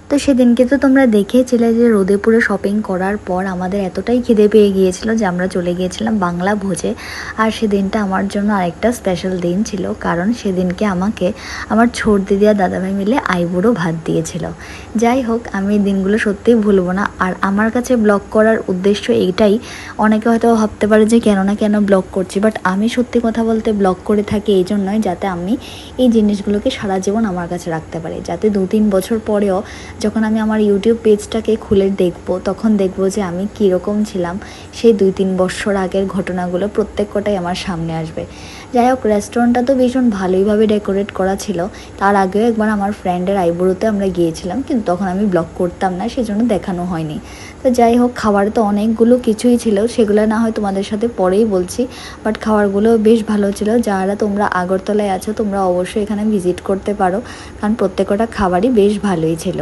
তো সেদিনকে তো তোমরা দেখেছিলে যে রোদে পুরো শপিং করার পর আমাদের এতটাই খিদে পেয়ে গিয়েছিল যে আমরা চলে গিয়েছিলাম বাংলা ভোজে। আর সেদিনটা আমার জন্য আরেকটা স্পেশাল দিন ছিল, কারণ সেদিনকে আমাকে আমার ছোট দিদি আর দাদাভাই মিলে আইবুড়ো ভাত দিয়েছিল। যাই হোক, আমি এই দিনগুলো সত্যিই ভুলবো না। আর আমার কাছে ব্লগ করার উদ্দেশ্য এইটাই, অনেকে হয়তো ভাবতে পারে যে কেন না কেন ব্লগ করছি, বাট আমি সত্যি কথা বলতে ব্লগ করে থাকি এই জন্যই যাতে আমি এই জিনিসগুলোকে সারা জীবন আমার কাছে রাখতে পারি, যাতে 2-3 বছর পরেও যখন আমি আমার ইউটিউব পেজটাকে খুলে দেখব তখন দেখব যে আমি কীরকম ছিলাম, সেই 2-3 বছর আগের ঘটনাগুলো প্রত্যেকটাই আমার সামনে আসবে। যাই হোক, রেস্টুরেন্টটা তো ভীষণ ভালোইভাবে ডেকোরেট করা ছিল। তার আগেও একবার আমার ফ্রেন্ডের আইবুড়োতে আমরা গিয়েছিলাম, কিন্তু তখন আমি ব্লগ করতাম না, সেজন্য দেখানো হয়নি। তো যাই হোক, খাবার তো অনেকগুলো কিছুই ছিল, সেগুলো না হয় তোমাদের সাথে পরেই বলছি, বাট খাবারগুলো বেশ ভালো ছিল। যারা তোমরা আগরতলায় আছো তোমরা অবশ্যই এখানে ভিজিট করতে পারো, কারণ প্রত্যেকটা খাবারই বেশ ভালোই ছিল।